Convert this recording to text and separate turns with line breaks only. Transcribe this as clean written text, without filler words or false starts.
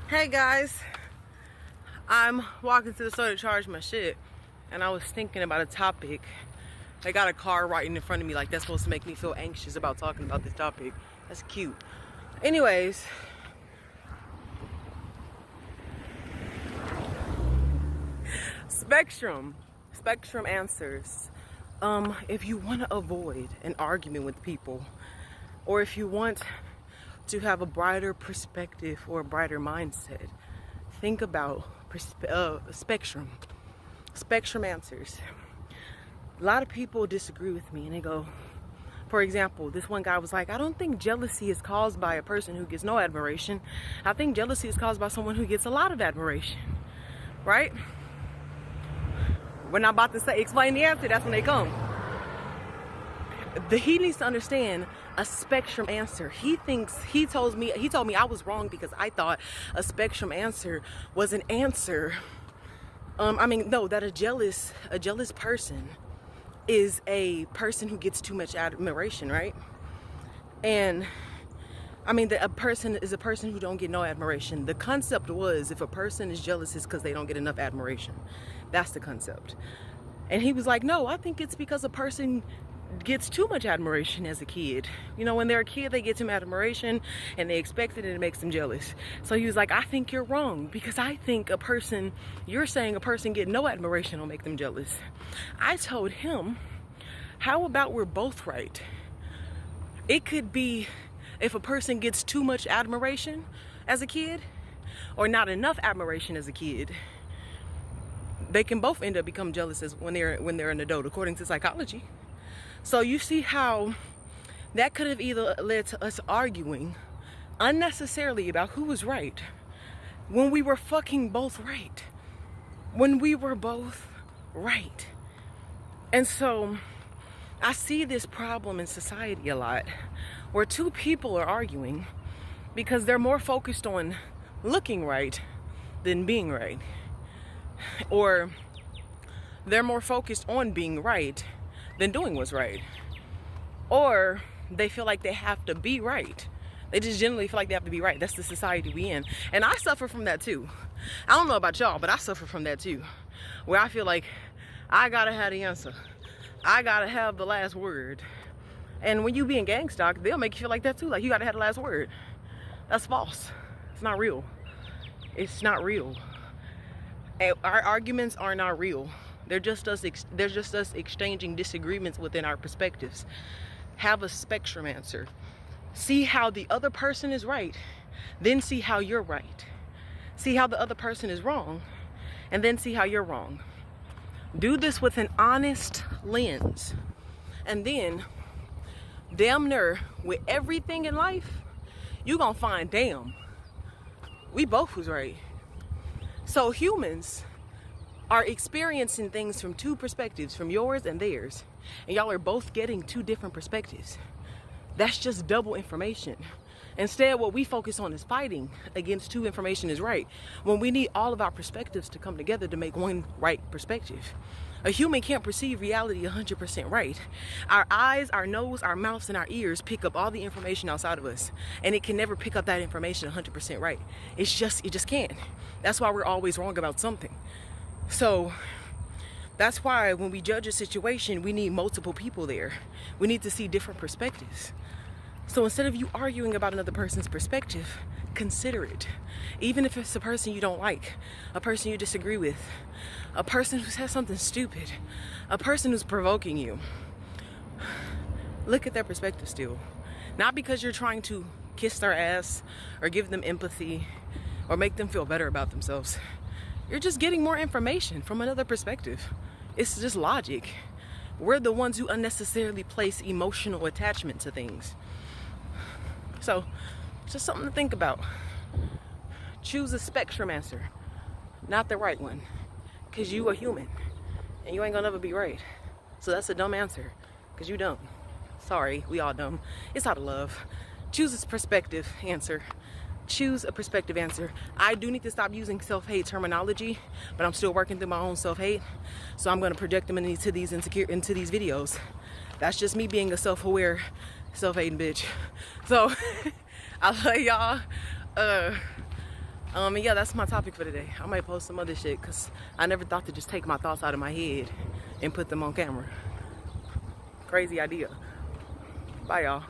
Hey guys, I'm walking to the store to charge my shit, and I was thinking about a topic. I got a car right in front of me, like that's supposed to make me feel anxious about talking about this topic. That's cute. Anyways, spectrum answers. If you want to avoid an argument with people, or if you want to have a brighter perspective or a brighter mindset, think about spectrum answers. A lot of people disagree with me and they go, for example, this one guy was like, I don't think jealousy is caused by a person who gets no admiration. I think jealousy is caused by someone who gets a lot of admiration, right? We're not about to explain the answer. That's when they come. He needs to understand a spectrum answer. He told me I was wrong because I thought a spectrum answer was an answer. That a jealous person is a person who gets too much admiration, right? And that a person is a person who don't get no admiration. The concept was, if a person is jealous, it's because they don't get enough admiration. That's the concept. And he was like, no, I think it's because a person gets too much admiration as a kid. When they're a kid, they get too much admiration and they expect it and it makes them jealous. So he was like, I think you're wrong, because I think you're saying a person get no admiration will make them jealous. I told him, how about we're both right? It could be if a person gets too much admiration as a kid or not enough admiration as a kid, they can both end up become jealous when they're an adult, according to psychology. So you see how that could have either led to us arguing unnecessarily about who was right when we were fucking both right. When we were both right. And so I see this problem in society a lot, where two people are arguing because they're more focused on looking right than being right. Or they're more focused on being right than doing what's right. Or they feel like they have to be right. They just generally feel like they have to be right. That's the society we in. And I suffer from that too. I don't know about y'all, but I suffer from that too. Where I feel like I gotta have the answer. I gotta have the last word. And when you be in gang stock, they'll make you feel like that too. Like you gotta have the last word. That's false. It's not real. It's not real. And our arguments are not real. They're just us exchanging disagreements within our perspectives. Have a spectrum answer. See how the other person is right, then see how you're right. See how the other person is wrong, and then see how you're wrong. Do this with an honest lens. And then, damn near, with everything in life, you're gonna find, damn, we both was right. So humans are experiencing things from two perspectives, from yours and theirs. And y'all are both getting two different perspectives. That's just double information. Instead, what we focus on is fighting against two information is right, when we need all of our perspectives to come together to make one right perspective. A human can't perceive reality 100% right. Our eyes, our nose, our mouths, and our ears pick up all the information outside of us, and it can never pick up that information 100% right. It just can't. That's why we're always wrong about something. So that's why when we judge a situation, we need multiple people there. We need to see different perspectives. So instead of you arguing about another person's perspective, consider it. Even if it's a person you don't like, a person you disagree with, a person who says something stupid, a person who's provoking you. Look at their perspective still. Not because you're trying to kiss their ass or give them empathy or make them feel better about themselves. You're just getting more information from another perspective. It's just logic. We're the ones who unnecessarily place emotional attachment to things. So, just something to think about. Choose a spectrum answer, not the right one. Because you are human, and you ain't gonna never be right. So that's a dumb answer, because you dumb. Sorry, we all dumb. It's out of love. Choose a perspective answer. Choose a perspective answer. I do need to stop using self-hate terminology, but I'm still working through my own self-hate. So I'm gonna project them into these videos. That's just me being a self-aware, self-hating bitch. So I love y'all. And yeah, that's my topic for today. I might post some other shit because I never thought to just take my thoughts out of my head and put them on camera. Crazy idea. Bye, y'all.